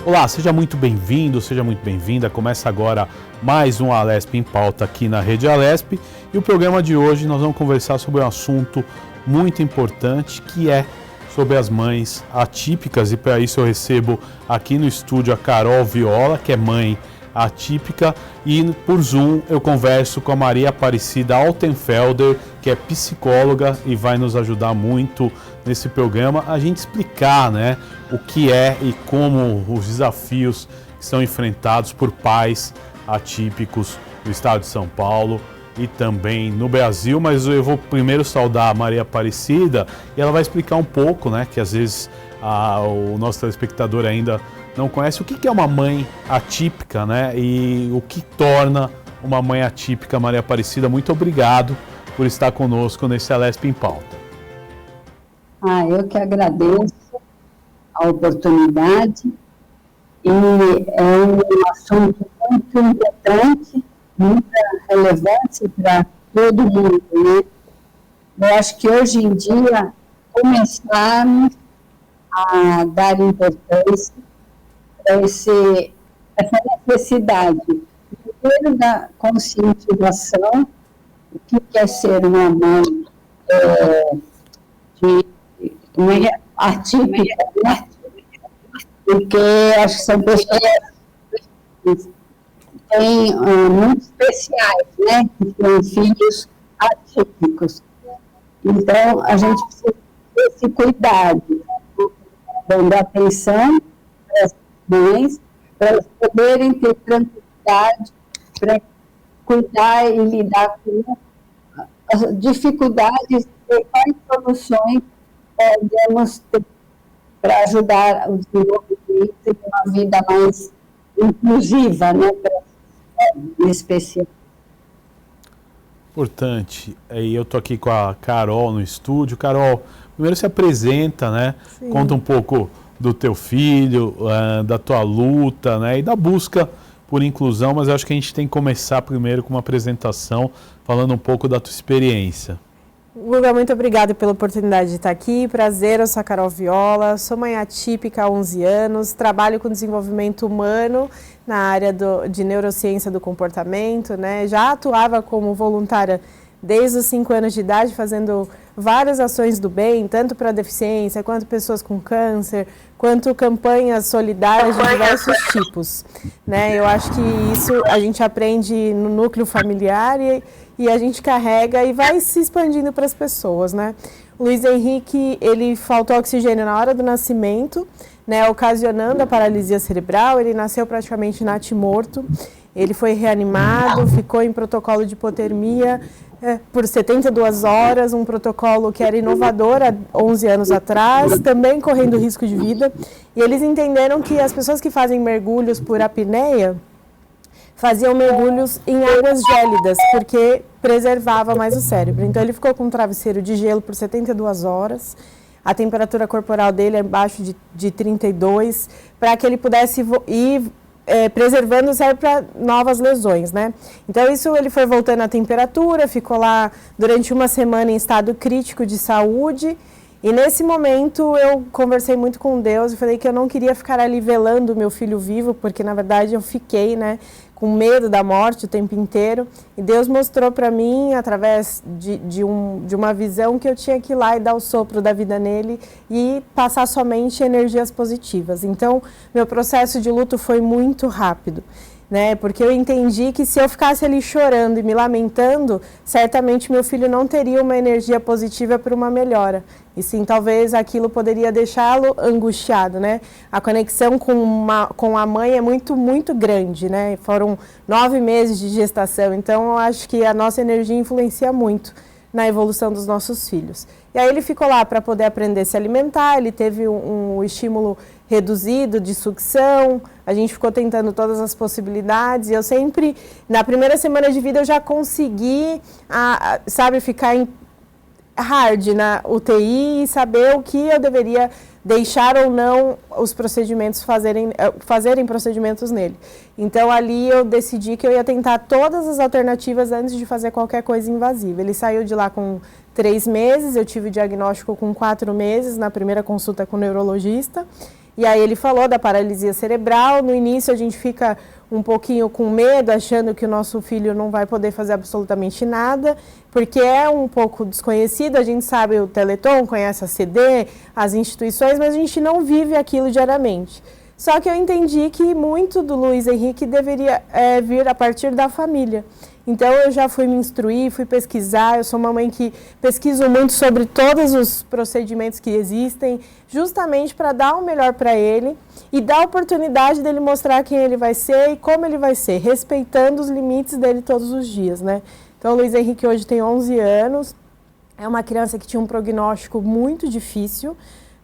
Olá, seja muito bem-vindo, seja muito bem-vinda. Começa agora mais um Alesp em Pauta aqui na Rede Alesp. E o programa de hoje nós vamos conversar sobre um assunto muito importante, que é sobre as mães atípicas. E para isso eu recebo aqui no estúdio a Carol Viola, que é mãe atípica, e por Zoom eu converso com a Maria Aparecida Altenfelder, que é psicóloga e vai nos ajudar muito nesse programa a gente explicar, o que é e como os desafios que são enfrentados por pais atípicos do estado de São Paulo e também no Brasil. Mas eu vou primeiro saudar a Maria Aparecida e ela vai explicar um pouco, que às vezes o nosso telespectador ainda não conhece o que é uma mãe atípica, e o que torna uma mãe atípica. Maria Aparecida, muito obrigado por estar conosco nesse Alesp em Pauta. Eu que agradeço a oportunidade, e é um assunto muito importante, muita relevância para todo mundo, Eu acho que hoje em dia começarmos a dar importância para essa necessidade, primeiro da conscientização, o que é ser uma mãe atípica, porque acho que são pessoas que têm muito especiais, que têm filhos atípicos. Então, a gente precisa ter esse cuidado, dando atenção para as mães, para elas poderem ter tranquilidade, para cuidar e lidar com as dificuldades e quais soluções podemos ter para ajudar o desenvolvimento de uma vida mais inclusiva, em especial. Importante. E eu estou aqui com a Carol no estúdio. Carol, primeiro se apresenta, Sim. Conta um pouco do teu filho, da tua luta, e da busca por inclusão, mas eu acho que a gente tem que começar primeiro com uma apresentação, falando um pouco da tua experiência. Guga, muito obrigada pela oportunidade de estar aqui. Prazer, eu sou a Carol Viola, sou mãe atípica há 11 anos, trabalho com desenvolvimento humano na área de neurociência do comportamento, Já atuava como voluntária desde os 5 anos de idade, fazendo várias ações do bem, tanto para deficiência, quanto pessoas com câncer, quanto campanhas solidárias de diversos tipos, Eu acho que isso a gente aprende no núcleo familiar e a gente carrega e vai se expandindo para as pessoas, O Luiz Henrique, ele faltou oxigênio na hora do nascimento, ocasionando a paralisia cerebral. Ele nasceu praticamente natimorto. Ele foi reanimado, ficou em protocolo de hipotermia por 72 horas, um protocolo que era inovador há 11 anos atrás, também correndo risco de vida. E eles entenderam que as pessoas que fazem mergulhos por apneia faziam mergulhos em águas gélidas, porque preservava mais o cérebro. Então ele ficou com um travesseiro de gelo por 72 horas, a temperatura corporal dele é abaixo de 32, para que ele pudesse ir preservando o cérebro para novas lesões, Então isso, ele foi voltando a temperatura, ficou lá durante uma semana em estado crítico de saúde. E nesse momento eu conversei muito com Deus e falei que eu não queria ficar ali velando o meu filho vivo, porque na verdade eu fiquei, com medo da morte o tempo inteiro. E Deus mostrou para mim, através de uma visão, que eu tinha que ir lá e dar o sopro da vida nele e passar somente energias positivas. Então, meu processo de luto foi muito rápido. Porque eu entendi que se eu ficasse ali chorando e me lamentando, certamente meu filho não teria uma energia positiva para uma melhora. E sim, talvez aquilo poderia deixá-lo angustiado, A conexão com a mãe é muito, muito grande, Foram 9 meses de gestação, então eu acho que a nossa energia influencia muito na evolução dos nossos filhos. E aí ele ficou lá para poder aprender a se alimentar, ele teve um estímulo reduzido de sucção, a gente ficou tentando todas as possibilidades, e eu sempre, na primeira semana de vida, eu já consegui, ficar em hard na UTI e saber o que eu deveria deixar ou não os procedimentos fazerem procedimentos nele. Então ali eu decidi que eu ia tentar todas as alternativas antes de fazer qualquer coisa invasiva. Ele saiu de lá com 3 meses, eu tive o diagnóstico com 4 meses na primeira consulta com o neurologista. E aí ele falou da paralisia cerebral. No início a gente fica um pouquinho com medo, achando que o nosso filho não vai poder fazer absolutamente nada, porque é um pouco desconhecido. A gente sabe o Teleton, conhece a CD, as instituições, mas a gente não vive aquilo diariamente. Só que eu entendi que muito do Luiz Henrique deveria vir a partir da família. Então eu já fui me instruir, fui pesquisar. Eu sou uma mãe que pesquiso muito sobre todos os procedimentos que existem, justamente para dar o melhor para ele e dar a oportunidade dele mostrar quem ele vai ser e como ele vai ser, respeitando os limites dele todos os dias, né? Então o Luiz Henrique hoje tem 11 anos, é uma criança que tinha um prognóstico muito difícil,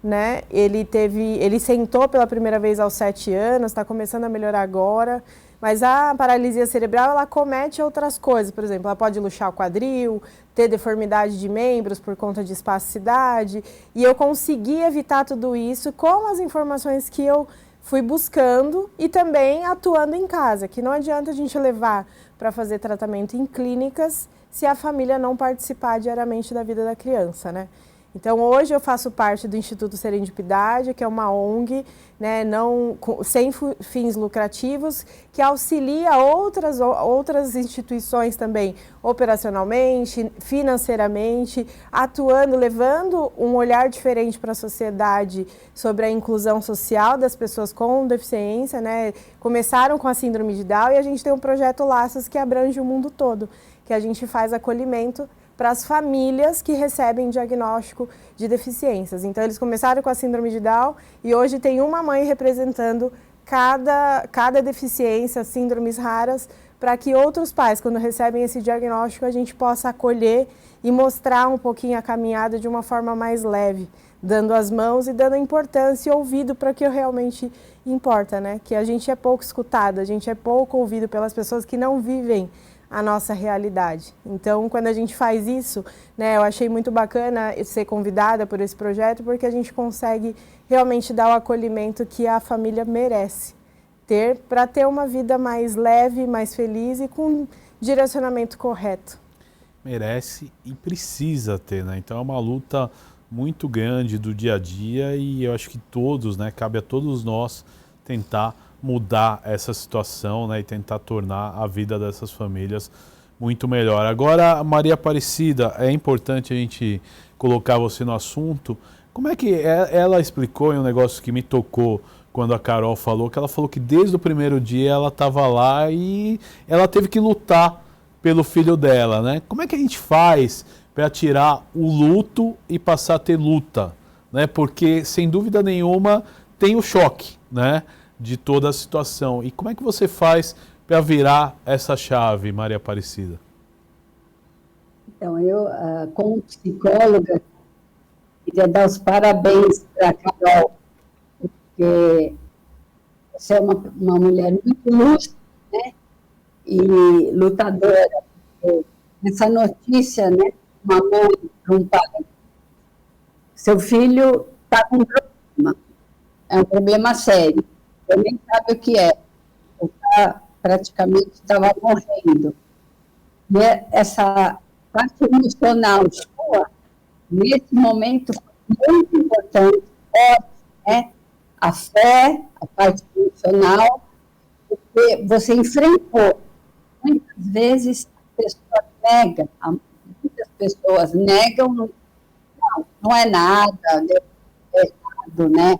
né? Ele sentou pela primeira vez aos 7 anos, está começando a melhorar agora. Mas a paralisia cerebral, ela comete outras coisas. Por exemplo, ela pode luxar o quadril, ter deformidade de membros por conta de espasticidade. E eu consegui evitar tudo isso com as informações que eu fui buscando e também atuando em casa. Que não adianta a gente levar para fazer tratamento em clínicas se a família não participar diariamente da vida da criança, né? Então, hoje eu faço parte do Instituto Serendipidade, que é uma ONG, né, sem fins lucrativos, que auxilia outras instituições também, operacionalmente, financeiramente, atuando, levando um olhar diferente para a sociedade sobre a inclusão social das pessoas com deficiência, né? Começaram com a síndrome de Down e a gente tem um projeto Laços que abrange o mundo todo, que a gente faz acolhimento para as famílias que recebem diagnóstico de deficiências. Então, eles começaram com a síndrome de Down e hoje tem uma mãe representando cada deficiência, síndromes raras, para que outros pais, quando recebem esse diagnóstico, a gente possa acolher e mostrar um pouquinho a caminhada de uma forma mais leve, dando as mãos e dando importância e ouvido para o que realmente importa, né? Que a gente é pouco escutado, a gente é pouco ouvido pelas pessoas que não vivem a nossa realidade. Então, quando a gente faz isso, né, eu achei muito bacana ser convidada por esse projeto, porque a gente consegue realmente dar o acolhimento que a família merece ter, para ter uma vida mais leve, mais feliz e com direcionamento correto. Merece e precisa ter, né? Então é uma luta muito grande do dia a dia e eu acho que todos, né, cabe a todos nós tentar mudar essa situação, né, e tentar tornar a vida dessas famílias muito melhor. Agora, Maria Aparecida, é importante a gente colocar você no assunto. Como é que ela explicou em um negócio que me tocou quando a Carol falou, que ela falou que desde o primeiro dia ela estava lá e ela teve que lutar pelo filho dela, né? Como é que a gente faz para tirar o luto e passar a ter luta, né? Porque, sem dúvida nenhuma, tem o choque, né, de toda a situação. E como é que você faz para virar essa chave, Maria Aparecida? Então, eu, como psicóloga, queria dar os parabéns para a Carol, porque você é uma mulher muito lúcida, né, e lutadora. Essa notícia, né, uma mãe para um pai, seu filho está com um problema, é um problema sério. Eu nem sabe o que é. O cara praticamente estava morrendo. E essa parte emocional sua, nesse momento, foi muito importante, forte, né? A fé, a parte emocional, porque você enfrentou. Muitas vezes a pessoa nega, muitas pessoas negam, não é nada, é errado, né?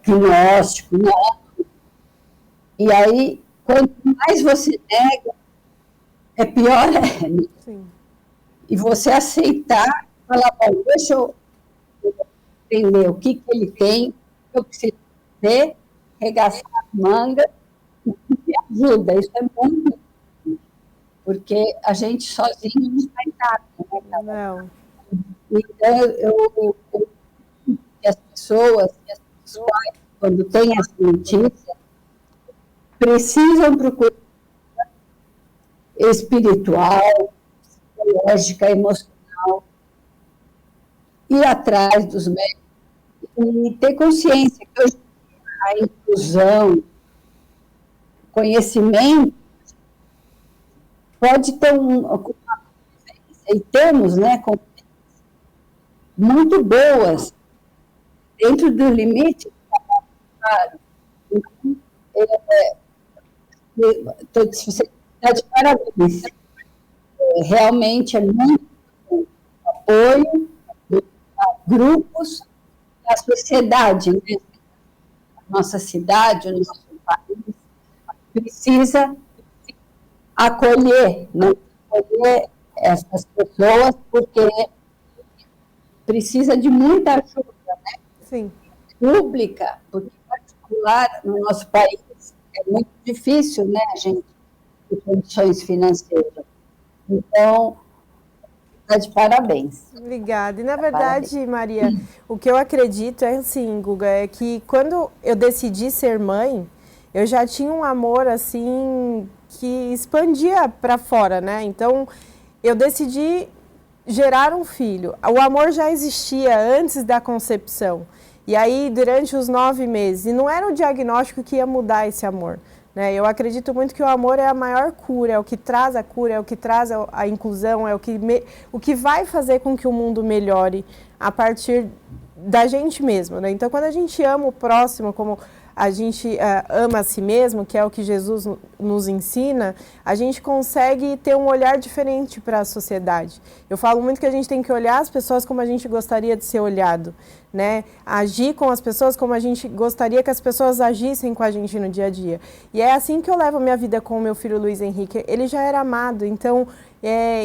Diagnóstico, não. E aí, quanto mais você nega, é pior é. Né? Sim. E você aceitar, falar, bom, deixa eu entender o que ele tem, eu preciso ter, regaçar as mangas, e me ajuda. Isso é muito importante, porque a gente sozinho não faz nada. Né? Não. Então, eu as pessoas, quando têm essa notícia, precisam procurar espiritual, psicológica, emocional, ir atrás dos médicos e ter consciência que hoje a inclusão, conhecimento, pode ter uma convivência, e temos, né, muito boas dentro do limite, claro. Então, você está de parabéns. Realmente é muito apoio a grupos da sociedade, né? A nossa cidade, o nosso país precisa acolher, né? Acolher essas pessoas, porque precisa de muita ajuda, né? Sim. Pública, porque particular no nosso país é muito difícil, né, a gente ter condições financeiras. Então, está de parabéns. Obrigada. E, na verdade, Maria, o que eu acredito é assim, Guga, é que quando eu decidi ser mãe, eu já tinha um amor, assim, que expandia para fora, né? Então, eu decidi gerar um filho. O amor já existia antes da concepção. E aí, durante os 9 meses, e não era o diagnóstico que ia mudar esse amor. Né? Eu acredito muito que o amor é a maior cura, é o que traz a cura, é o que traz a inclusão, é o que vai fazer com que o mundo melhore a partir da gente mesmo. Né? Então, quando a gente ama o próximo, como a gente ama a si mesmo, que é o que Jesus nos ensina, a gente consegue ter um olhar diferente para a sociedade. Eu falo muito que a gente tem que olhar as pessoas como a gente gostaria de ser olhado, né? Agir com as pessoas como a gente gostaria que as pessoas agissem com a gente no dia a dia. E é assim que eu levo a minha vida com o meu filho Luiz Henrique. Ele já era amado, então,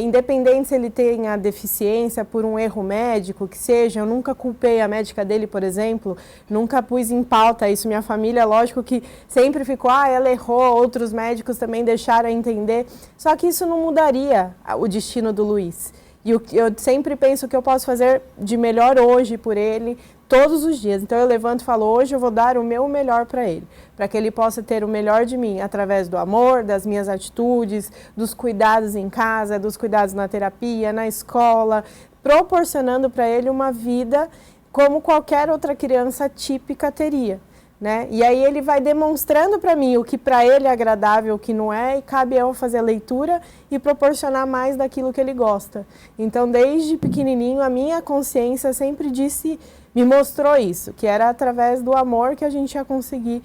independente se ele tenha deficiência por um erro médico, que seja, eu nunca culpei a médica dele, por exemplo, nunca pus em pauta isso. Minha família, lógico que sempre ficou, ela errou, outros médicos também deixaram entender, só que isso não mudaria o destino do Luiz. E eu sempre penso que eu posso fazer de melhor hoje por ele, todos os dias. Então eu levanto e falo, hoje eu vou dar o meu melhor para ele, para que ele possa ter o melhor de mim, através do amor, das minhas atitudes, dos cuidados em casa, dos cuidados na terapia, na escola, proporcionando para ele uma vida como qualquer outra criança típica teria. Né? E aí ele vai demonstrando para mim o que para ele é agradável, o que não é, e cabe eu fazer a leitura e proporcionar mais daquilo que ele gosta. Então, desde pequenininho, a minha consciência sempre me mostrou isso, que era através do amor que a gente ia conseguir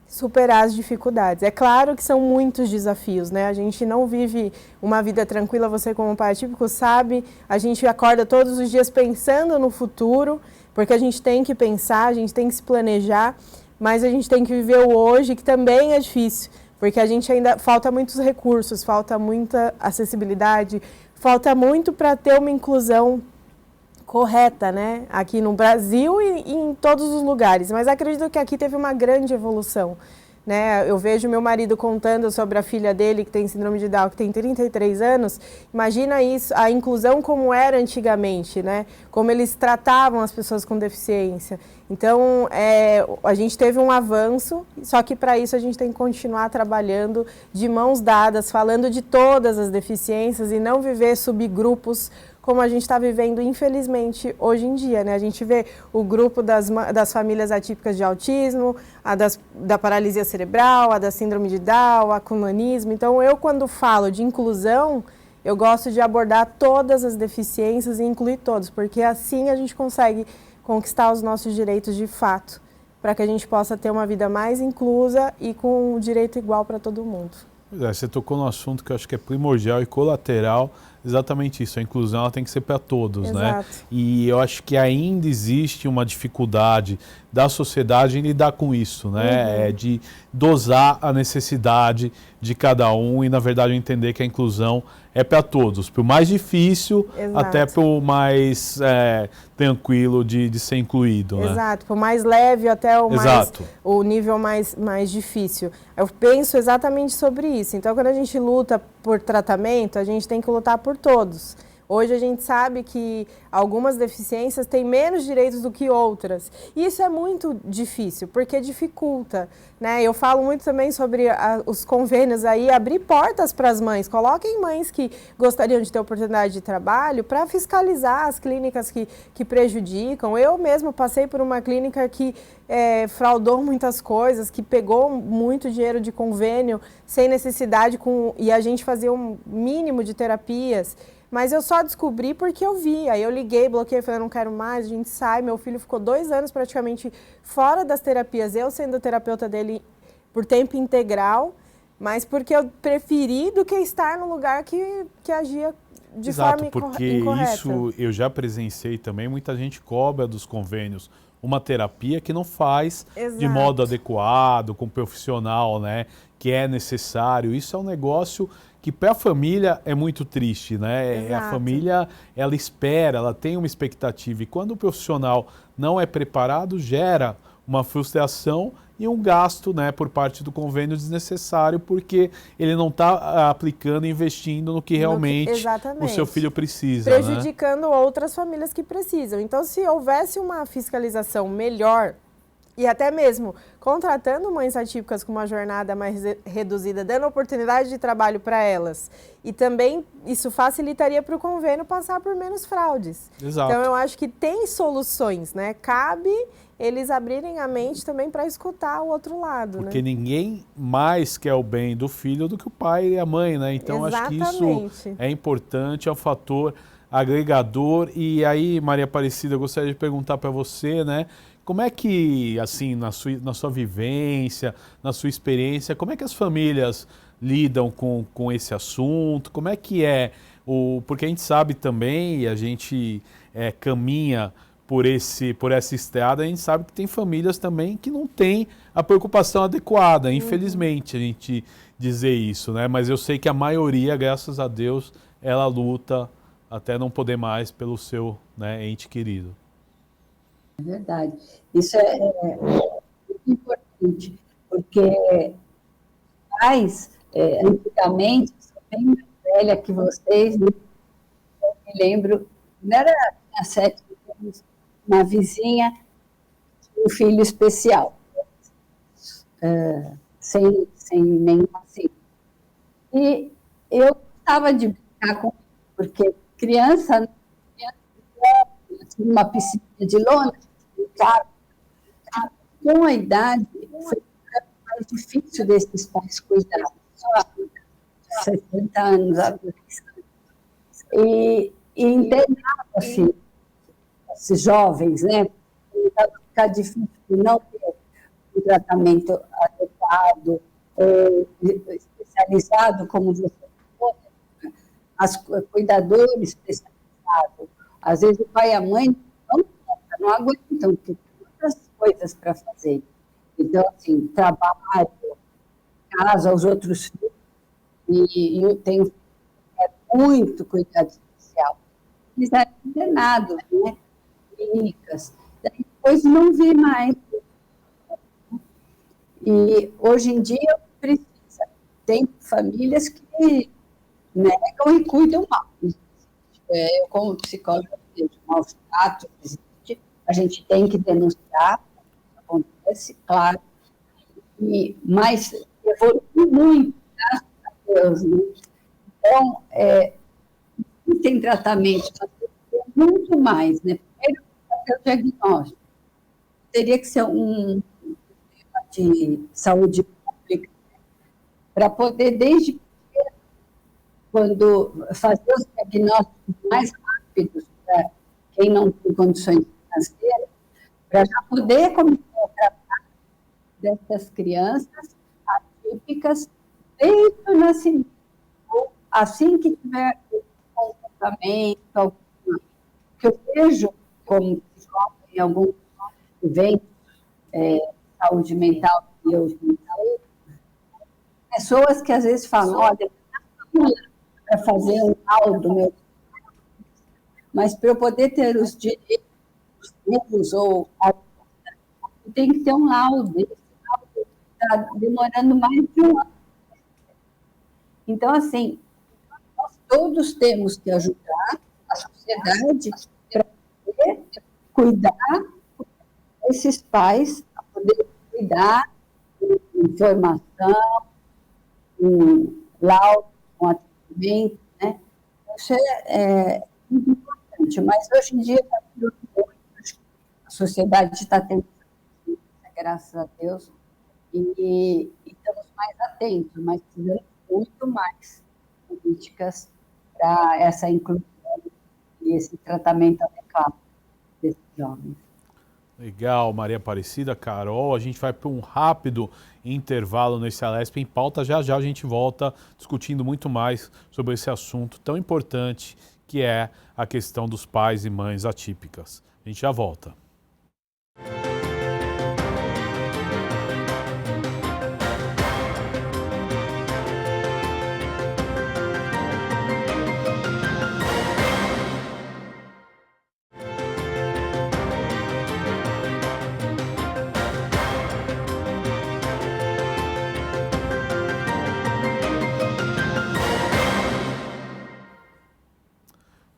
superar as dificuldades. É claro que são muitos desafios, né? A gente não vive uma vida tranquila, você como pai típico sabe, a gente acorda todos os dias pensando no futuro, porque a gente tem que pensar, a gente tem que se planejar, mas a gente tem que viver o hoje, que também é difícil, porque a gente ainda falta muitos recursos, falta muita acessibilidade, falta muito para ter uma inclusão correta, né? Aqui no Brasil e em todos os lugares. Mas acredito que aqui teve uma grande evolução. Né? Eu vejo meu marido contando sobre a filha dele que tem síndrome de Down, que tem 33 anos. Imagina isso, a inclusão como era antigamente, né? Como eles tratavam as pessoas com deficiência. Então, a gente teve um avanço, só que para isso a gente tem que continuar trabalhando de mãos dadas, falando de todas as deficiências e não viver subgrupos como a gente está vivendo, infelizmente, hoje em dia. Né? A gente vê o grupo das famílias atípicas de autismo, da paralisia cerebral, a da síndrome de Down, a com nanismo. Então, eu, quando falo de inclusão, eu gosto de abordar todas as deficiências e incluir todos, porque assim a gente consegue conquistar os nossos direitos de fato, para que a gente possa ter uma vida mais inclusa e com um direito igual para todo mundo. Você tocou num assunto que eu acho que é primordial e colateral, exatamente isso, a inclusão ela tem que ser para todos, Exato. Né? E eu acho que ainda existe uma dificuldade da sociedade em lidar com isso, né? Uhum. De dosar a necessidade de cada um e, na verdade, entender que a inclusão é para todos, para o mais difícil Exato. até para o mais tranquilo de ser incluído. Exato, para o mais leve até o nível mais difícil. Eu penso exatamente sobre isso. Então, quando a gente luta por tratamento, a gente tem que lutar por todos. Hoje a gente sabe que algumas deficiências têm menos direitos do que outras. E isso é muito difícil, porque dificulta. Né? Eu falo muito também sobre os convênios aí, abrir portas para as mães. Coloquem mães que gostariam de ter oportunidade de trabalho para fiscalizar as clínicas que prejudicam. Eu mesmo passei por uma clínica que fraudou muitas coisas, que pegou muito dinheiro de convênio sem necessidade, e a gente fazia um mínimo de terapias. Mas eu só descobri porque eu vi. Aí eu liguei, bloqueei, falei, não quero mais, a gente sai. Meu filho ficou 2 anos praticamente fora das terapias, eu sendo terapeuta dele por tempo integral, mas porque eu preferi do que estar no lugar que agia de Exato, forma porque incorreta. isso eu já presenciei também, muita gente cobra dos convênios uma terapia que não faz de modo Exato. adequado, com o profissional, né, que é necessário. Isso é um negócio que para a família é muito triste, né? A Exato. família, ela espera, ela tem uma expectativa, e quando o profissional não é preparado, gera uma frustração e um gasto, né, por parte do convênio desnecessário, porque ele não está aplicando e investindo no que realmente o seu filho precisa. Prejudicando, né, outras famílias que precisam. Então, se houvesse uma fiscalização melhor, e até mesmo contratando mães atípicas com uma jornada mais reduzida, dando oportunidade de trabalho para elas. E também isso facilitaria para o convênio passar por menos fraudes. Exato. Então eu acho que tem soluções, né? Cabe eles abrirem a mente também para escutar o outro lado. Porque, né, ninguém mais quer o bem do filho do que o pai e a mãe, né? Então Exatamente. Acho que isso é importante, é um fator agregador. E aí, Maria Aparecida, eu gostaria de perguntar para você, né? Como é que, assim, na sua vivência, na sua experiência, como é que as famílias lidam com esse assunto? Como é que é? Porque a gente sabe também, e a gente caminha por essa estrada, a gente sabe que tem famílias também que não têm a preocupação adequada, infelizmente, a gente dizer isso, né? Mas eu sei que a maioria, graças a Deus, ela luta até não poder mais pelo seu, né, ente querido. É verdade. Isso é muito importante, porque pais, antigamente, sou bem mais velha que vocês, né? Eu me lembro, não era há 7 anos, uma vizinha tinha um filho especial, sem nenhum assim. E eu gostava de brincar com ele, porque criança uma piscina de lona, brincava. Com a idade, foi mais difícil desses pais cuidarem, só há 60 anos atrás. E internava, assim, esses jovens, né? Então, ficar difícil de não ter um tratamento adequado, especializado, como você falou, as cuidadores especializados. Às vezes o pai e a mãe não aguentam, porque tem outras coisas para fazer. Então, assim, trabalho, casa, os outros filhos, e eu tenho muito cuidado especial. Eles eram condenados, né? Clínicas. Depois não vi mais. E hoje em dia precisa. Tem famílias que negam e cuidam mal. Eu, como psicóloga, vejo maus tratos, a gente tem que denunciar, acontece, claro, mas evoluiu muito, graças a Deus, né? Então, tem tratamento, mas tem muito mais, né? Primeiro, fazer o diagnóstico. Teria que ser um tema de saúde pública, né? Para poder, desde quando fazer os diagnósticos mais rápidos para quem não tem condições financeiras, para já poder começar a tratar dessas crianças atípicas desde o nascimento, ou assim que tiver comportamento, que eu vejo como psicóloga em alguns eventos, saúde mental que eu falei, pessoas que às vezes falam, olha, para fazer um laudo meu, mas para eu poder ter os direitos ou tem que ter um laudo. Esse laudo está demorando mais de um ano. Então, assim, nós todos temos que ajudar a sociedade para poder cuidar desses pais, para poder cuidar de informação, um laudo, um atendimento, né? Isso é muito importante, mas hoje em dia está tudo muito, a sociedade está tendo, graças a Deus, e estamos mais atentos, mas precisamos muito mais políticas para essa inclusão e esse tratamento adequado desses jovens. Legal, Maria Aparecida, Carol. A gente vai para um rápido intervalo nesse Alesp em Pauta. Já já a gente volta discutindo muito mais sobre esse assunto tão importante que é a questão dos pais e mães atípicas. A gente já volta.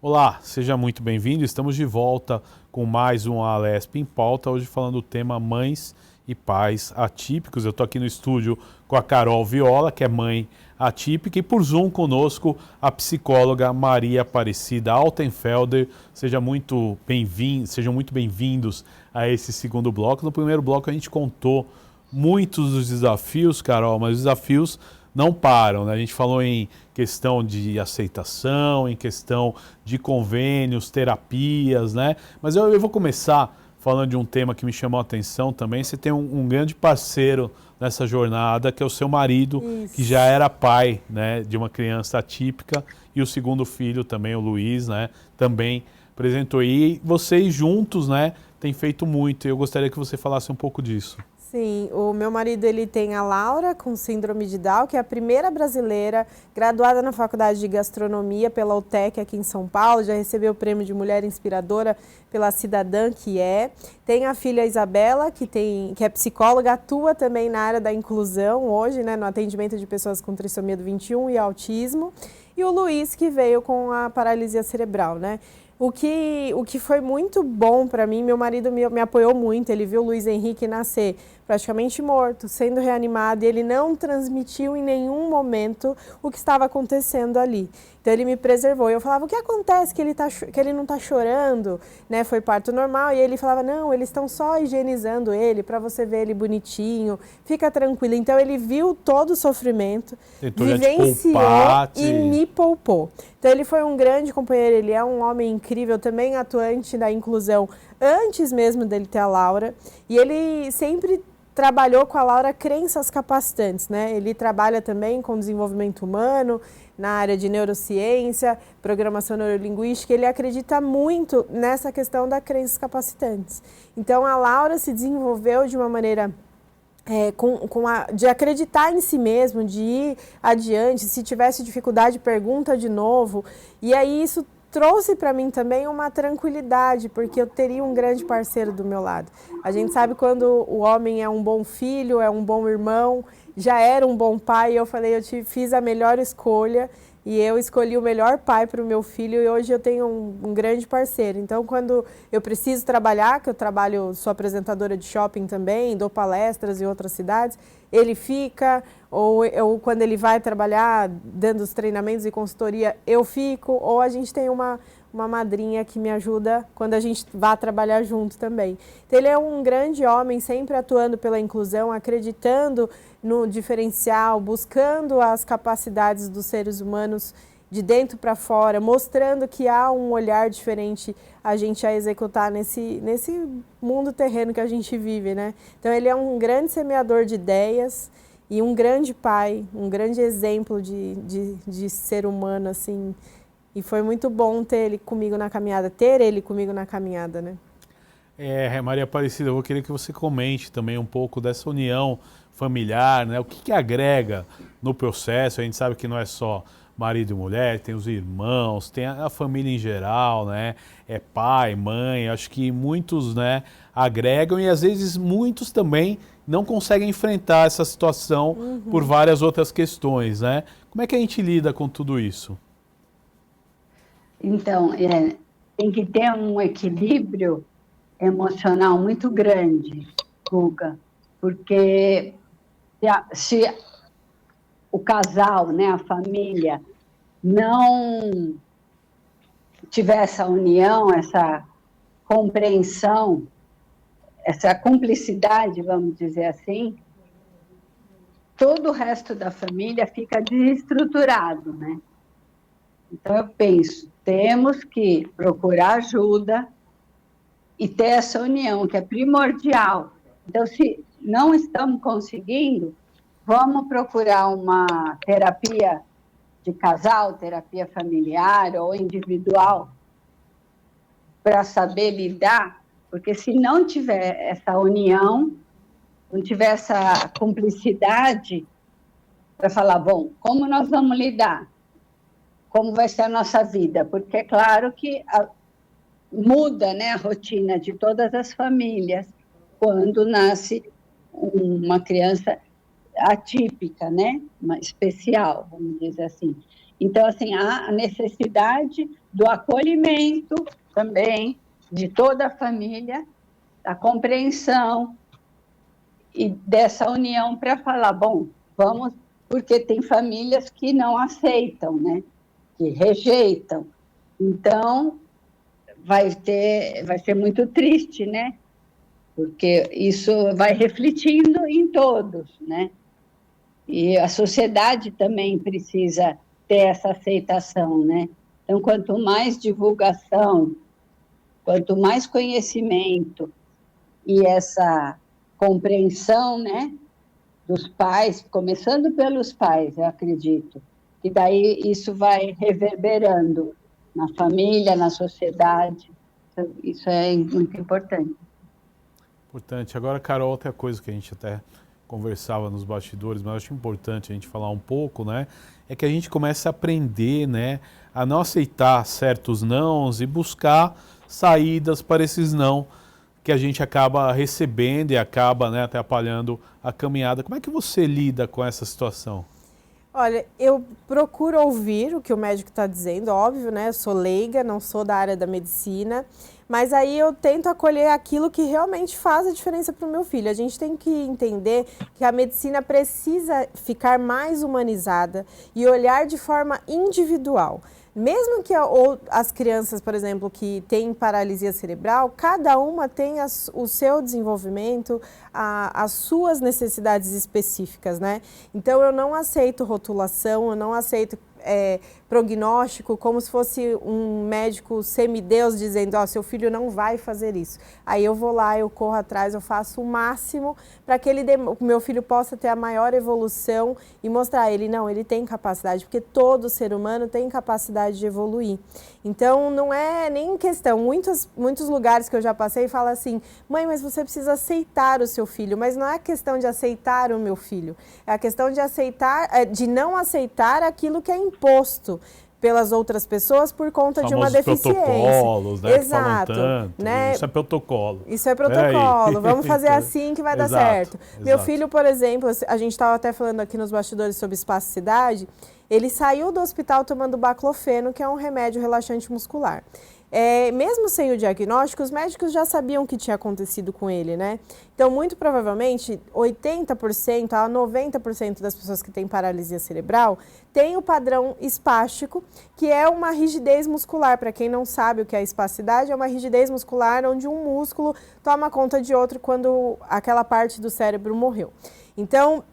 Olá, seja muito bem-vindo. Estamos de volta com mais um Alesp em Pauta, hoje falando do tema mães e pais atípicos. Eu estou aqui no estúdio com a Carol Viola, que é mãe atípica, e por Zoom conosco a psicóloga Maria Aparecida Altenfelder. Sejam muito bem-vindos a esse segundo bloco. No primeiro bloco a gente contou muitos dos desafios, Carol, mas os desafios não param, né? A gente falou em questão de aceitação, em questão de convênios, terapias, né? Mas eu vou começar falando de um tema que me chamou a atenção também. Você tem um grande parceiro nessa jornada, que é o seu marido, Isso. que já era pai, né, de uma criança atípica, e o segundo filho também, o Luiz, né, também apresentou. E vocês juntos, né, têm feito muito. E eu gostaria que você falasse um pouco disso. Sim, o meu marido ele tem a Laura com síndrome de Down, que é a primeira brasileira graduada na Faculdade de Gastronomia pela UTEC aqui em São Paulo, já recebeu o prêmio de Mulher Inspiradora pela Cidadã que é. Tem a filha Isabela, que é psicóloga, atua também na área da inclusão hoje, né, no atendimento de pessoas com trissomia do 21 e autismo. E o Luiz, que veio com a paralisia cerebral, né? O que foi muito bom para mim, meu marido me apoiou muito, ele viu o Luiz Henrique nascer praticamente morto, sendo reanimado, e ele não transmitiu em nenhum momento o que estava acontecendo ali. Então ele me preservou. Eu falava, o que acontece que ele não está chorando, né? Foi parto normal. E ele falava, não, eles estão só higienizando ele para você ver ele bonitinho, fica tranquilo. Então ele viu todo o sofrimento, vivenciou e me poupou. Então ele foi um grande companheiro, ele é um homem incrível, também atuante da inclusão antes mesmo dele ter a Laura. E ele sempre trabalhou com a Laura crenças capacitantes, né? Ele trabalha também com desenvolvimento humano, na área de neurociência, programação neurolinguística. Ele acredita muito nessa questão das crenças capacitantes. Então a Laura se desenvolveu de uma maneira de acreditar em si mesmo, de ir adiante, se tivesse dificuldade, pergunta de novo. E aí isso trouxe para mim também uma tranquilidade, porque eu teria um grande parceiro do meu lado. A gente sabe quando o homem é um bom filho, é um bom irmão, já era um bom pai, e eu falei, fiz a melhor escolha, e eu escolhi o melhor pai para o meu filho, e hoje eu tenho um grande parceiro. Então, quando eu preciso trabalhar, que eu sou apresentadora de shopping também, dou palestras em outras cidades, ele fica, ou quando ele vai trabalhar, dando os treinamentos e consultoria, eu fico, ou a gente tem uma madrinha que me ajuda quando a gente vai trabalhar junto também. Então, ele é um grande homem, sempre atuando pela inclusão, acreditando no diferencial, buscando as capacidades dos seres humanos de dentro para fora, mostrando que há um olhar diferente a gente a executar nesse mundo terreno que a gente vive, né? Então, ele é um grande semeador de ideias e um grande pai, um grande exemplo de ser humano, assim. E foi muito bom ter ele comigo na caminhada, né? Maria Aparecida, eu vou querer que você comente também um pouco dessa união familiar, né? O que agrega no processo? A gente sabe que não é só marido e mulher, tem os irmãos, tem a família em geral, né? É pai, mãe, acho que muitos, né, agregam e às vezes muitos também não conseguem enfrentar essa situação por várias outras questões, né? Como é que a gente lida com tudo isso? Então, tem que ter um equilíbrio emocional muito grande, Guga, porque se o casal, né, a família, não tiver essa união, essa compreensão, essa cumplicidade, vamos dizer assim, todo o resto da família fica desestruturado, né? Então, eu penso, temos que procurar ajuda e ter essa união, que é primordial. Então, se não estamos conseguindo, vamos procurar uma terapia de casal, terapia familiar ou individual, para saber lidar, porque se não tiver essa união, não tiver essa cumplicidade, para falar, bom, como nós vamos lidar? Como vai ser a nossa vida? Porque é claro que muda, né, a rotina de todas as famílias quando nasce uma criança atípica, né, uma especial, vamos dizer assim. Então, assim, há a necessidade do acolhimento também de toda a família, da compreensão e dessa união para falar, bom, vamos, porque tem famílias que não aceitam, né, que rejeitam. Então, vai ser muito triste, né? Porque isso vai refletindo em todos, né? E a sociedade também precisa ter essa aceitação, né? Então, quanto mais divulgação, quanto mais conhecimento e essa compreensão, né, dos pais, começando pelos pais, eu acredito, e daí isso vai reverberando na família, na sociedade. Isso é muito importante. Importante. Agora, Carol, outra coisa que a gente até conversava nos bastidores, mas eu acho importante a gente falar um pouco, né? É que a gente comece a aprender, né, a não aceitar certos nãos e buscar saídas para esses não que a gente acaba recebendo e acaba, né, atrapalhando a caminhada. Como é que você lida com essa situação? Olha, eu procuro ouvir o que o médico está dizendo, óbvio, né? Eu sou leiga, não sou da área da medicina, mas aí eu tento acolher aquilo que realmente faz a diferença para o meu filho. A gente tem que entender que a medicina precisa ficar mais humanizada e olhar de forma individual. Mesmo que as crianças, por exemplo, que têm paralisia cerebral, cada uma tem o seu desenvolvimento, as suas necessidades específicas, né? Então, eu não aceito rotulação, eu não aceito prognóstico como se fosse um médico semideus dizendo, ó, seu filho não vai fazer isso. Aí eu vou lá, eu corro atrás, eu faço o máximo para que o meu filho possa ter a maior evolução e mostrar a ele, não, ele tem capacidade, porque todo ser humano tem capacidade de evoluir. Então, não é nem questão, muitos lugares que eu já passei falam assim, mãe, mas você precisa aceitar o seu filho, mas não é a questão de aceitar o meu filho, é a questão de aceitar, de não aceitar aquilo que é imposto pelas outras pessoas por conta de uma deficiência. Protocolos, né? Exato. Que falam tanto. Né? Isso é protocolo. Isso é protocolo. Vamos fazer assim que vai dar certo. Exato. Meu filho, por exemplo, a gente estava até falando aqui nos bastidores sobre espasticidade, ele saiu do hospital tomando baclofeno, que é um remédio relaxante muscular. Mesmo sem o diagnóstico, os médicos já sabiam o que tinha acontecido com ele, né? Então, muito provavelmente, 80% a 90% das pessoas que têm paralisia cerebral têm o padrão espástico, que é uma rigidez muscular. Para quem não sabe o que é espasticidade, é uma rigidez muscular onde um músculo toma conta de outro quando aquela parte do cérebro morreu. Então,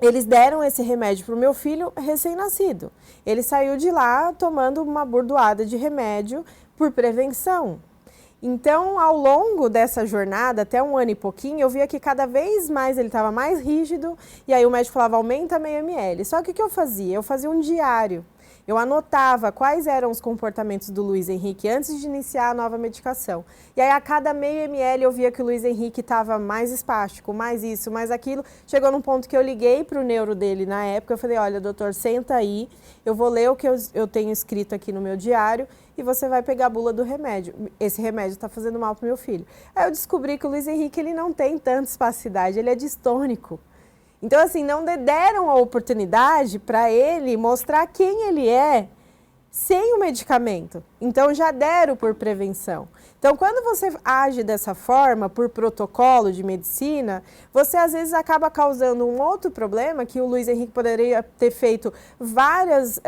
eles deram esse remédio para o meu filho recém-nascido. Ele saiu de lá tomando uma bordoada de remédio por prevenção. Então, ao longo dessa jornada, até 1 ano e pouquinho, eu via que cada vez mais ele estava mais rígido, e aí o médico falava, aumenta meio ml. Só que o que eu fazia? Eu fazia um diário. Eu anotava quais eram os comportamentos do Luiz Henrique antes de iniciar a nova medicação. E aí, a cada meio ml, eu via que o Luiz Henrique estava mais espástico, mais isso, mais aquilo. Chegou num ponto que eu liguei para o neuro dele na época, eu falei, olha, doutor, senta aí, eu vou ler o que eu tenho escrito aqui no meu diário e você vai pegar a bula do remédio. Esse remédio está fazendo mal para o meu filho. Aí eu descobri que o Luiz Henrique ele não tem tanta espasticidade, ele é distônico. Então, assim, não deram a oportunidade para ele mostrar quem ele é sem o medicamento. Então, já deram por prevenção. Então, quando você age dessa forma, por protocolo de medicina, você às vezes acaba causando um outro problema que o Luiz Henrique poderia ter feito vários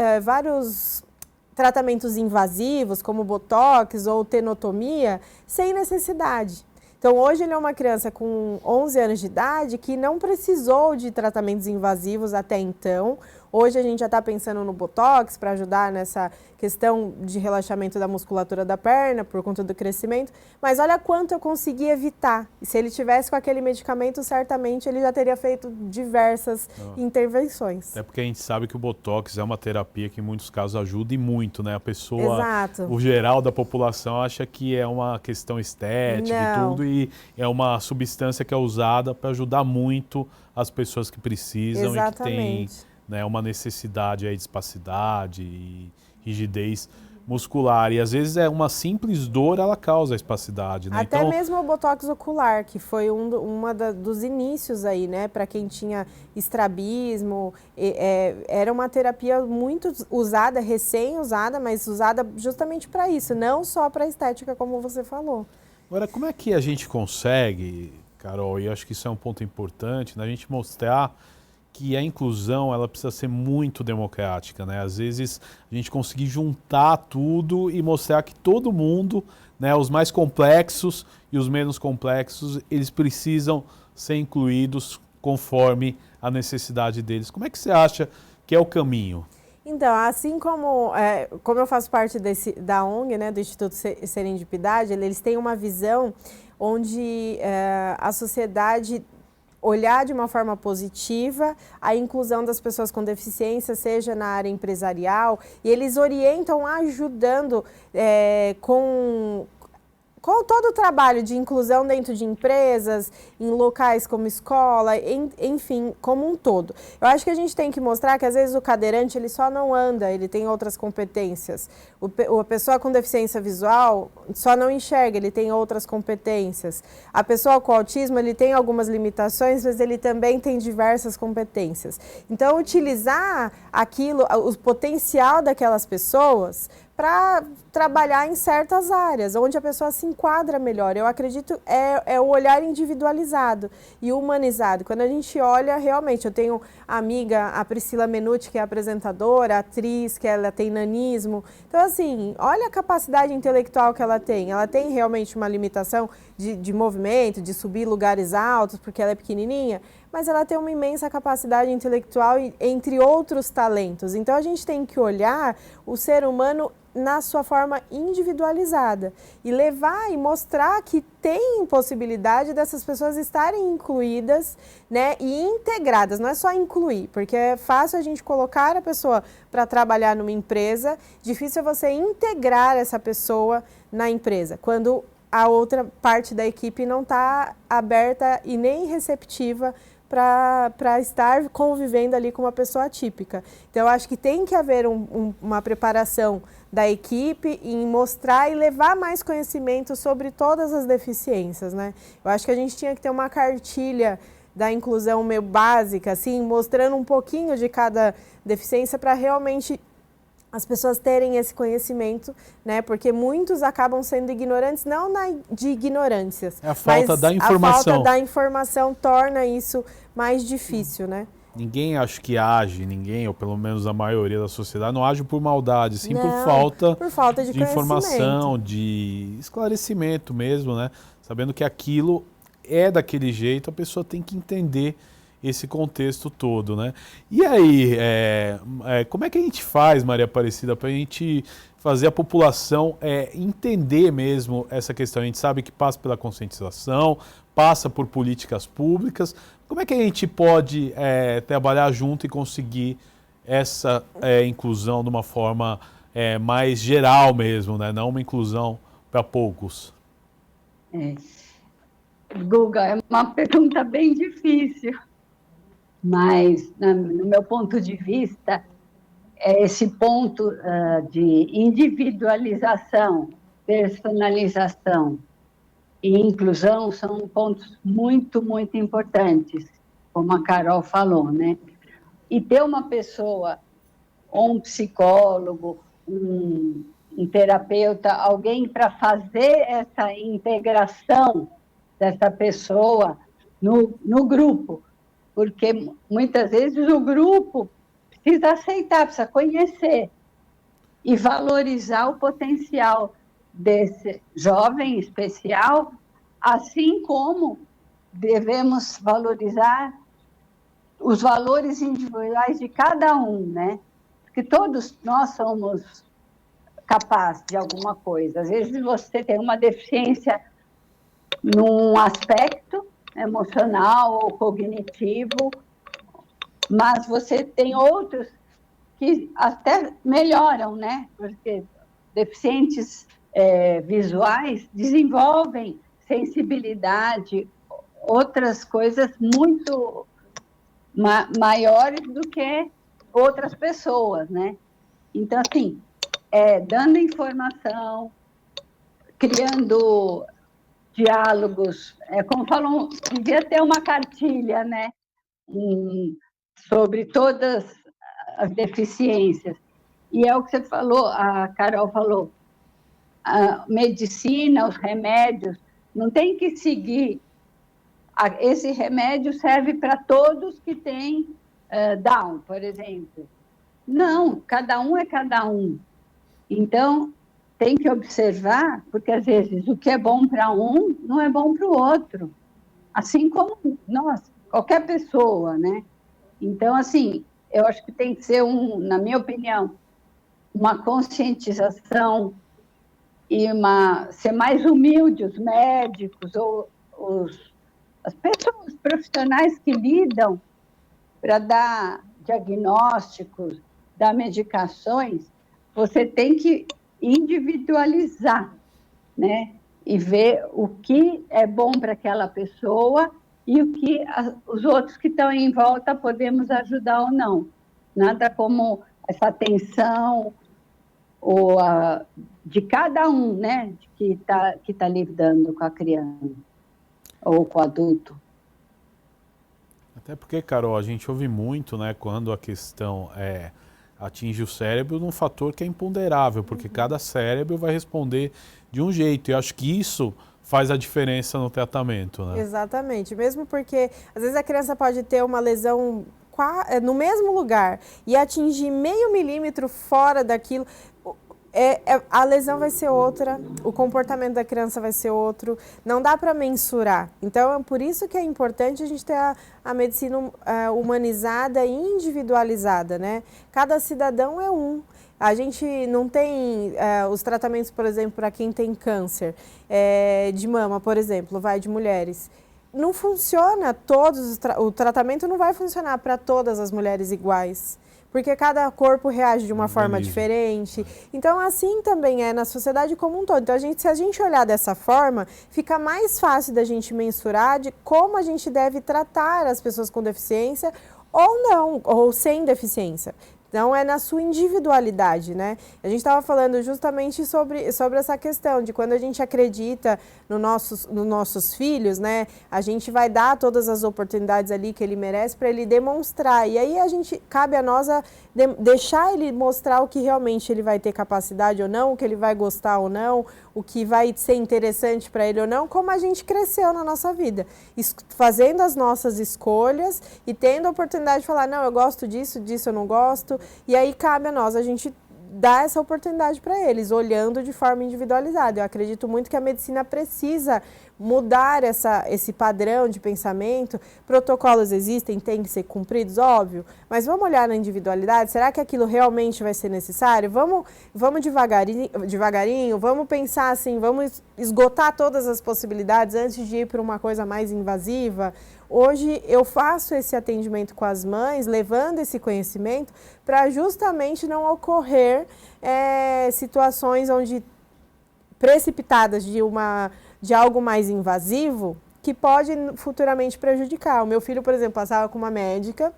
tratamentos invasivos, como botox ou tenotomia, sem necessidade. Então, hoje ele é uma criança com 11 anos de idade que não precisou de tratamentos invasivos até então. Hoje a gente já está pensando no Botox para ajudar nessa questão de relaxamento da musculatura da perna por conta do crescimento, mas olha quanto eu consegui evitar. E se ele tivesse com aquele medicamento, certamente ele já teria feito diversas intervenções. Até porque a gente sabe que o Botox é uma terapia que em muitos casos ajuda e muito, né? A pessoa, Exato. o geral da população acha que é uma questão estética e tudo, e é uma substância que é usada para ajudar muito as pessoas que precisam. Exatamente. E que têm, né, uma necessidade aí de espacidade e rigidez muscular. E às vezes uma simples dor, ela causa a espacidade, né? Até mesmo o Botox ocular, que foi dos inícios aí, né? Para quem tinha estrabismo, era uma terapia muito usada, recém-usada, mas usada justamente para isso, não só para estética, como você falou. Agora, como é que a gente consegue, Carol, e acho que isso é um ponto importante, né, a gente mostrar que a inclusão ela precisa ser muito democrática, né? Às vezes a gente conseguir juntar tudo e mostrar que todo mundo, né, os mais complexos e os menos complexos, eles precisam ser incluídos conforme a necessidade deles. Como é que você acha que é o caminho? Então, assim como eu faço parte da ONG, né, do Instituto Serendipidade, eles têm uma visão onde a sociedade olhar de uma forma positiva a inclusão das pessoas com deficiência, seja na área empresarial, e eles orientam ajudando com todo o trabalho de inclusão dentro de empresas, em locais como escola, enfim, como um todo. Eu acho que a gente tem que mostrar que às vezes o cadeirante ele só não anda, ele tem outras competências. A pessoa com deficiência visual só não enxerga, ele tem outras competências. A pessoa com autismo, ele tem algumas limitações, mas ele também tem diversas competências. Então, utilizar o potencial daquelas pessoas para trabalhar em certas áreas, onde a pessoa se enquadra melhor. Eu acredito é o olhar individualizado e humanizado. Quando a gente olha, realmente, eu tenho amiga, a Priscila Menuti, que é apresentadora, atriz, que ela tem nanismo. Então, assim, olha a capacidade intelectual que ela tem. Ela tem realmente uma limitação de movimento, de subir lugares altos, porque ela é pequenininha, mas ela tem uma imensa capacidade intelectual, entre outros talentos. Então, a gente tem que olhar o ser humano na sua forma individualizada e levar e mostrar que tem possibilidade dessas pessoas estarem incluídas, né, e integradas. Não é só incluir, porque é fácil a gente colocar a pessoa para trabalhar numa empresa, difícil é você integrar essa pessoa na empresa, quando a outra parte da equipe não está aberta e nem receptiva para estar convivendo ali com uma pessoa atípica. Então, eu acho que tem que haver uma preparação da equipe em mostrar e levar mais conhecimento sobre todas as deficiências, né? Eu acho que a gente tinha que ter uma cartilha da inclusão meio básica, assim, mostrando um pouquinho de cada deficiência para realmente as pessoas terem esse conhecimento, né? Porque muitos acabam sendo ignorantes, não de ignorâncias. É a falta da informação. A falta da informação torna isso mais difícil, né? Ninguém acho que age, ou pelo menos a maioria da sociedade, não age por maldade, sim não, por falta de informação, de esclarecimento mesmo, né? Sabendo que aquilo é daquele jeito, a pessoa tem que entender esse contexto todo, né? E aí, como é que a gente faz, Maria Aparecida, para a gente fazer a população entender mesmo essa questão? A gente sabe que passa pela conscientização, passa por políticas públicas. Como é que a gente pode trabalhar junto e conseguir essa inclusão de uma forma mais geral mesmo, né? Não uma inclusão para poucos? Guga, é uma pergunta bem difícil. Mas, no meu ponto de vista, esse ponto de individualização, personalização e inclusão são pontos muito, muito importantes, como a Carol falou, né? E ter uma pessoa, ou um psicólogo, um terapeuta, alguém para fazer essa integração dessa pessoa no grupo, porque muitas vezes o grupo precisa aceitar, precisa conhecer e valorizar o potencial desse jovem especial, assim como devemos valorizar os valores individuais de cada um, né? Porque todos nós somos capazes de alguma coisa. Às vezes você tem uma deficiência num aspecto emocional ou cognitivo, mas você tem outros que até melhoram, né? Porque deficientes visuais desenvolvem sensibilidade, outras coisas muito maiores do que outras pessoas, né? Então, assim, dando informação, criando diálogos, como falam, devia ter uma cartilha, né? Sobre todas as deficiências. E é o que você falou, a Carol falou, a medicina, os remédios, não tem que seguir. Esse remédio serve para todos que têm Down, por exemplo. Não, cada um é cada um. Então, tem que observar, porque às vezes o que é bom para um não é bom para o outro. Assim como nós, qualquer pessoa, né? Então, assim, eu acho que tem que ser, na minha opinião, uma conscientização e ser mais humilde os médicos ou as pessoas profissionais que lidam para dar diagnósticos, dar medicações. Você tem que individualizar, né? E ver o que é bom para aquela pessoa e o que os outros que estão em volta podemos ajudar ou não. Nada como essa atenção de cada um, né? Que tá lidando com a criança ou com o adulto. Até porque, Carol, a gente ouve muito, né, quando a questão atinge o cérebro, num fator que é imponderável, porque cada cérebro vai responder de um jeito. E acho que isso faz a diferença no tratamento, né? Exatamente. Mesmo porque, às vezes, a criança pode ter uma lesão no mesmo lugar e atingir meio milímetro fora daquilo. A lesão vai ser outra, o comportamento da criança vai ser outro, não dá para mensurar. Então, é por isso que é importante a gente ter a medicina humanizada e individualizada, né? Cada cidadão é um. A gente não tem os tratamentos, por exemplo, para quem tem câncer de mama, por exemplo, de mulheres. Não funciona o tratamento não vai funcionar para todas as mulheres iguais. Porque cada corpo reage de uma forma diferente. Então, assim também é na sociedade como um todo. Então, se a gente olhar dessa forma, fica mais fácil da gente mensurar de como a gente deve tratar as pessoas com deficiência ou não, ou sem deficiência. Então, é na sua individualidade, né? A gente estava falando justamente sobre essa questão de quando a gente acredita nos nossos filhos, né? A gente vai dar todas as oportunidades ali que ele merece para ele demonstrar. E aí cabe a nós deixar ele mostrar o que realmente ele vai ter capacidade ou não, o que ele vai gostar ou não, o que vai ser interessante para ele ou não, como a gente cresceu na nossa vida. Fazendo as nossas escolhas e tendo a oportunidade de falar, não, eu gosto disso eu não gosto. E aí cabe a nós, a gente dar essa oportunidade para eles, olhando de forma individualizada. Eu acredito muito que a medicina precisa mudar esse padrão de pensamento. Protocolos existem, têm que ser cumpridos, óbvio, mas vamos olhar na individualidade. Será que aquilo realmente vai ser necessário? Vamos devagarinho, vamos pensar assim, vamos esgotar todas as possibilidades antes de ir para uma coisa mais invasiva. Hoje eu faço esse atendimento com as mães, levando esse conhecimento para justamente não ocorrer situações onde precipitadas de algo mais invasivo que pode futuramente prejudicar. O meu filho, por exemplo, passava com uma médica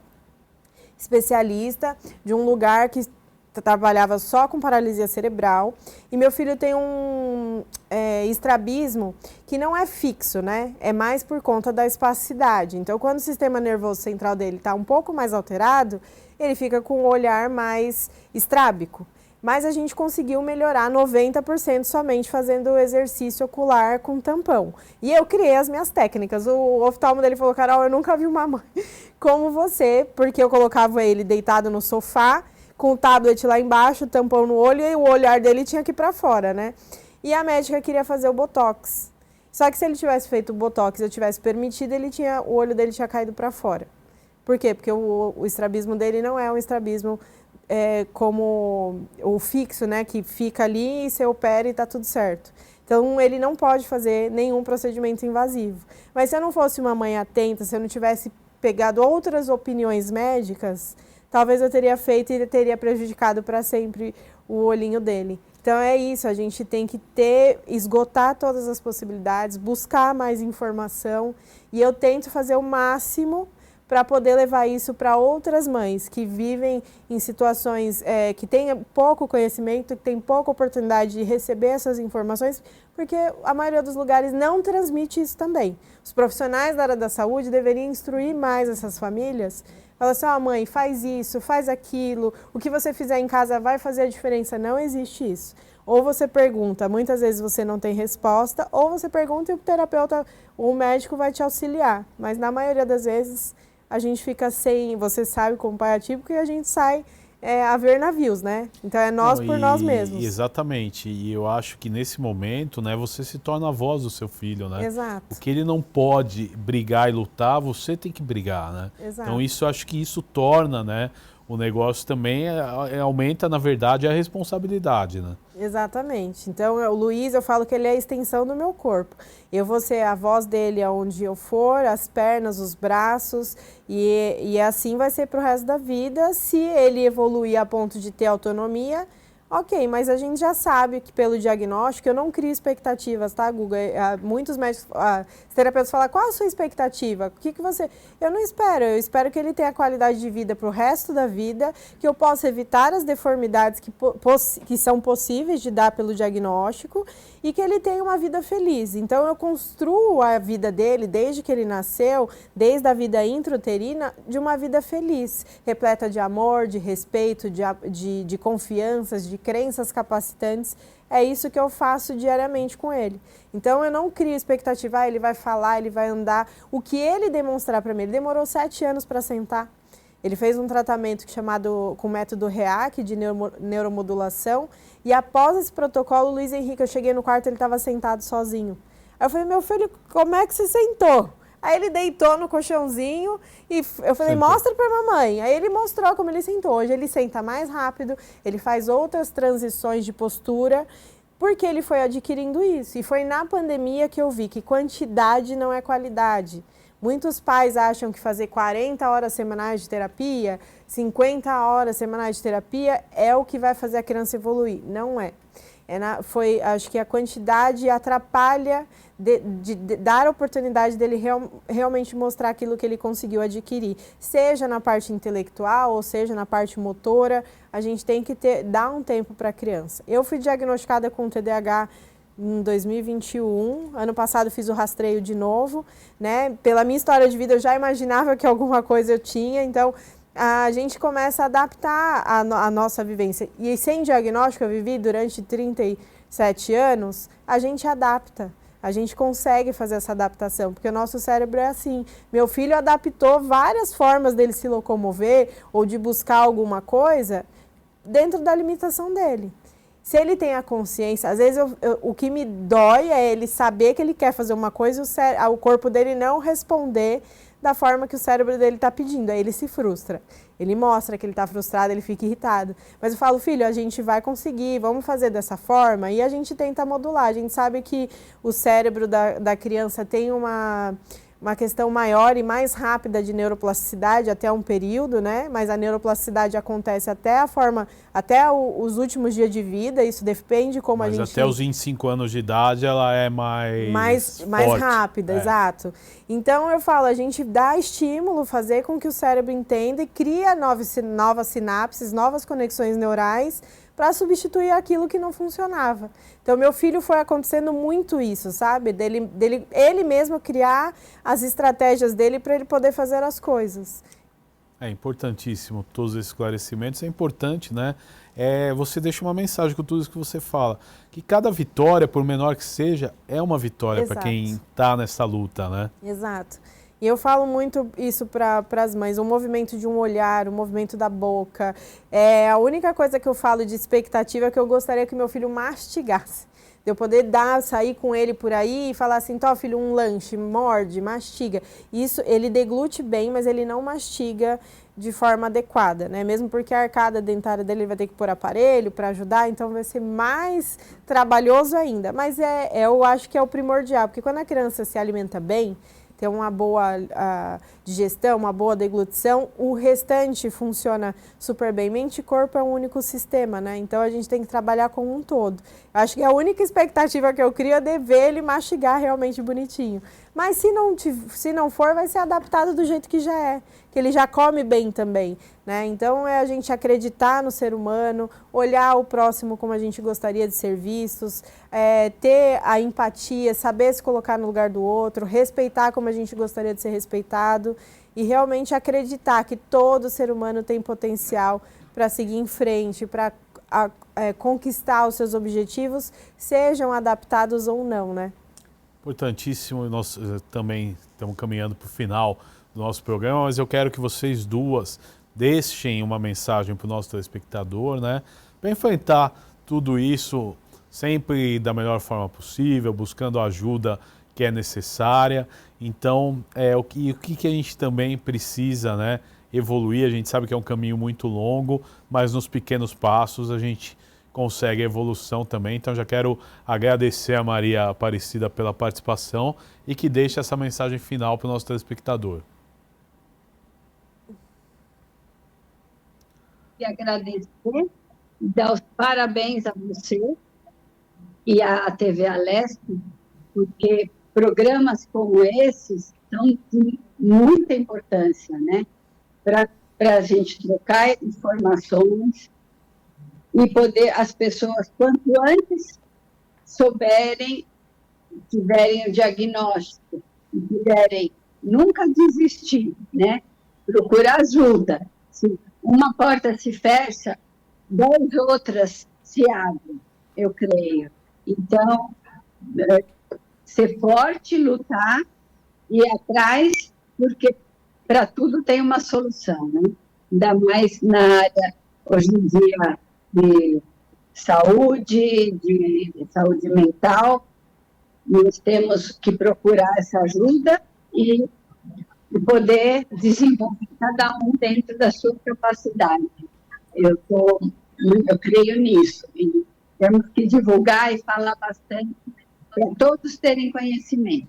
especialista de um lugar que trabalhava só com paralisia cerebral, e meu filho tem um estrabismo que não é fixo, né? É mais por conta da espasticidade. Então, quando o sistema nervoso central dele está um pouco mais alterado, ele fica com o olhar mais estrábico. Mas a gente conseguiu melhorar 90% somente fazendo exercício ocular com tampão. E eu criei as minhas técnicas. O oftalmo dele falou, Carol, eu nunca vi uma mãe como você, porque eu colocava ele deitado no sofá, com o tablet lá embaixo, tampão no olho, e o olhar dele tinha que ir para fora, né? E a médica queria fazer o botox. Só que se ele tivesse feito o botox, eu tivesse permitido, o olho dele tinha caído para fora. Por quê? Porque o estrabismo dele não é um estrabismo como o fixo, né? Que fica ali e você opera e está tudo certo. Então, ele não pode fazer nenhum procedimento invasivo. Mas se eu não fosse uma mãe atenta, se eu não tivesse pegado outras opiniões médicas, talvez eu teria feito e teria prejudicado para sempre o olhinho dele. Então é isso, a gente tem que esgotar todas as possibilidades, buscar mais informação e eu tento fazer o máximo para poder levar isso para outras mães que vivem em situações que têm pouco conhecimento, que têm pouca oportunidade de receber essas informações, porque a maioria dos lugares não transmite isso também. Os profissionais da área da saúde deveriam instruir mais essas famílias. Fala assim, mãe, faz isso, faz aquilo, o que você fizer em casa vai fazer a diferença. Não existe isso. Ou você pergunta, muitas vezes você não tem resposta, ou você pergunta e o terapeuta, o médico vai te auxiliar. Mas na maioria das vezes a gente fica sem, você sabe, como pai atípico, e a gente sai a ver navios, né? Então é nós por nós mesmos. Exatamente, e eu acho que nesse momento, né, você se torna a voz do seu filho, né? Exato. O que ele não pode brigar e lutar, você tem que brigar, né? Exato. Então isso, eu acho que isso torna, né, o negócio também, aumenta, na verdade, a responsabilidade, né? Exatamente. Então, o Luiz, eu falo que ele é a extensão do meu corpo. Eu vou ser a voz dele aonde eu for, as pernas, os braços, e assim vai ser para o resto da vida. Se ele evoluir a ponto de ter autonomia, ok, mas a gente já sabe que pelo diagnóstico, eu não crio expectativas, tá, Guga? Muitos médicos, terapeutas falam, qual a sua expectativa? O que você... Eu não espero, eu espero que ele tenha qualidade de vida para o resto da vida, que eu possa evitar as deformidades que são possíveis de dar pelo diagnóstico e que ele tenha uma vida feliz. Então, eu construo a vida dele, desde que ele nasceu, desde a vida intrauterina, de uma vida feliz, repleta de amor, de respeito, de confianças, de crenças capacitantes. É isso que eu faço diariamente com ele. Então, eu não crio expectativa, ele vai falar, ele vai andar. O que ele demonstrar para mim, ele demorou 7 anos para sentar. Ele fez um tratamento com o método REAC, de neuromodulação, e após esse protocolo, Luiz Henrique, eu cheguei no quarto, ele estava sentado sozinho. Aí eu falei, meu filho, como é que você sentou? Aí ele deitou no colchãozinho e eu falei, mostra para a mamãe. Aí ele mostrou como ele sentou. Hoje ele senta mais rápido, ele faz outras transições de postura, porque ele foi adquirindo isso. E foi na pandemia que eu vi que quantidade não é qualidade. Muitos pais acham que fazer 40 horas semanais de terapia, 50 horas semanais de terapia é o que vai fazer a criança evoluir. Não é. Acho que a quantidade atrapalha de dar a oportunidade dele realmente mostrar aquilo que ele conseguiu adquirir. Seja na parte intelectual ou seja na parte motora, a gente tem que dar um tempo para a criança. Eu fui diagnosticada com TDAH em 2021, ano passado fiz o rastreio de novo, né? Pela minha história de vida eu já imaginava que alguma coisa eu tinha, então a gente começa a adaptar a nossa vivência. E sem diagnóstico, eu vivi durante 37 anos, a gente adapta. A gente consegue fazer essa adaptação, porque o nosso cérebro é assim. Meu filho adaptou várias formas dele se locomover ou de buscar alguma coisa dentro da limitação dele. Se ele tem a consciência, às vezes o que me dói é ele saber que ele quer fazer uma coisa e o corpo dele não responder da forma que o cérebro dele está pedindo. Aí ele se frustra. Ele mostra que ele está frustrado, ele fica irritado. Mas eu falo, filho, a gente vai conseguir, vamos fazer dessa forma. E a gente tenta modular. A gente sabe que o cérebro da criança tem uma questão maior e mais rápida de neuroplasticidade até um período, né? Mas a neuroplasticidade acontece até os últimos dias de vida, isso depende como a gente... Mas até os 25 anos de idade ela é mais rápida, exato. Então eu falo, a gente dá estímulo, fazer com que o cérebro entenda e cria novas sinapses, novas conexões neurais, para substituir aquilo que não funcionava. Então, meu filho foi acontecendo muito isso, sabe? Ele mesmo criar as estratégias dele para ele poder fazer as coisas. É importantíssimo todos esses esclarecimentos. É importante, né? Você deixa uma mensagem com tudo isso que você fala. Que cada vitória, por menor que seja, é uma vitória para quem está nessa luta, né? Exato. E eu falo muito isso para as mães, o movimento de um olhar, o movimento da boca. A única coisa que eu falo de expectativa é que eu gostaria que meu filho mastigasse. de eu poder sair com ele por aí e falar assim, tó, filho, um lanche, morde, mastiga. Isso, ele deglute bem, mas ele não mastiga de forma adequada, né? Mesmo porque a arcada dentária dele vai ter que pôr aparelho para ajudar, então vai ser mais trabalhoso ainda. Mas eu acho que é o primordial, porque quando a criança se alimenta bem, tem uma boa digestão, uma boa deglutição, o restante funciona super bem. Mente e corpo é um único sistema, né? Então a gente tem que trabalhar como um todo. Eu acho que a única expectativa que eu crio é de ver ele mastigar realmente bonitinho. Mas se não for, vai ser adaptado do jeito que já é, que ele já come bem também, né? Então é a gente acreditar no ser humano, olhar o próximo como a gente gostaria de ser vistos, ter a empatia, saber se colocar no lugar do outro, respeitar como a gente gostaria de ser respeitado e realmente acreditar que todo ser humano tem potencial para seguir em frente, para conquistar os seus objetivos, sejam adaptados ou não, né? Importantíssimo, nós também estamos caminhando para o final do nosso programa, mas eu quero que vocês duas deixem uma mensagem para o nosso telespectador, né? Para enfrentar tudo isso sempre da melhor forma possível, buscando a ajuda que é necessária. Então, o que a gente também precisa, né, evoluir? A gente sabe que é um caminho muito longo, mas nos pequenos passos a gente consegue evolução também. Então já quero agradecer a Maria Aparecida pela participação e que deixe essa mensagem final para o nosso telespectador. E agradecer, dar os parabéns a você e à TV Alesp, porque programas como esses são de muita importância, né? Para a gente trocar informações e poder as pessoas, quanto antes, tiverem o diagnóstico, e puderem nunca desistir, né? Procurar ajuda. Se uma porta se fecha, 10 outras se abrem, eu creio. Então, ser forte, lutar e ir atrás, porque para tudo tem uma solução, né? Ainda mais na área, hoje em dia, de saúde mental, nós temos que procurar essa ajuda e poder desenvolver cada um dentro da sua capacidade. Eu creio nisso, e temos que divulgar e falar bastante para todos terem conhecimento.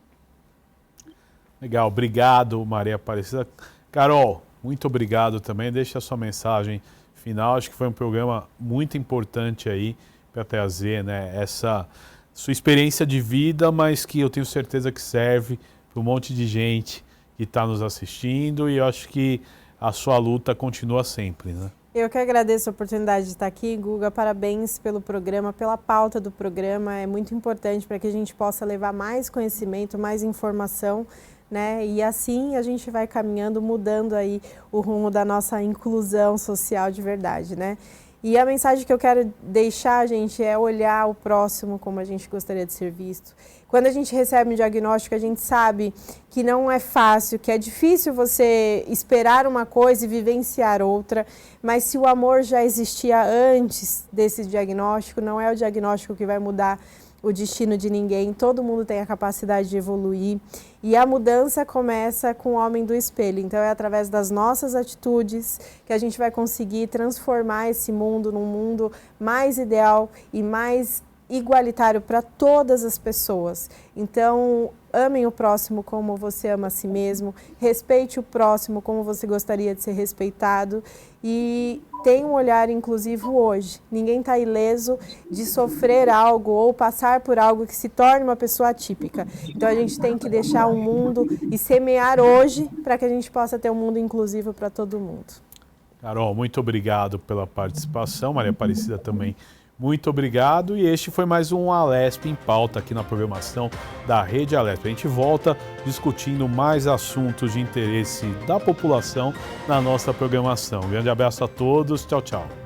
Legal, obrigado, Maria Aparecida. Carol, muito obrigado também. Deixa a sua mensagem final. Acho que foi um programa muito importante aí para trazer, né, essa sua experiência de vida, mas que eu tenho certeza que serve para um monte de gente que está nos assistindo, e eu acho que a sua luta continua sempre, né? Eu que agradeço a oportunidade de estar aqui, Guga. Parabéns pelo programa, pela pauta do programa. É muito importante para que a gente possa levar mais conhecimento, mais informação, né? E assim a gente vai caminhando, mudando aí o rumo da nossa inclusão social de verdade, né? E a mensagem que eu quero deixar, gente, é olhar o próximo como a gente gostaria de ser visto. Quando a gente recebe um diagnóstico, a gente sabe que não é fácil, que é difícil você esperar uma coisa e vivenciar outra, mas se o amor já existia antes desse diagnóstico, não é o diagnóstico que vai mudar o destino de ninguém. Todo mundo tem a capacidade de evoluir e a mudança começa com o homem do espelho. Então é através das nossas atitudes que a gente vai conseguir transformar esse mundo num mundo mais ideal e mais igualitário para todas as pessoas. Então, amem o próximo como você ama a si mesmo, respeite o próximo como você gostaria de ser respeitado e tenha um olhar inclusivo hoje. Ninguém está ileso de sofrer algo ou passar por algo que se torne uma pessoa atípica. Então, a gente tem que deixar um mundo e semear hoje para que a gente possa ter um mundo inclusivo para todo mundo. Carol, muito obrigado pela participação. Maria Aparecida também, muito obrigado. E este foi mais um Alesp em Pauta aqui na programação da Rede Alesp. A gente volta discutindo mais assuntos de interesse da população na nossa programação. Um grande abraço a todos. Tchau, tchau.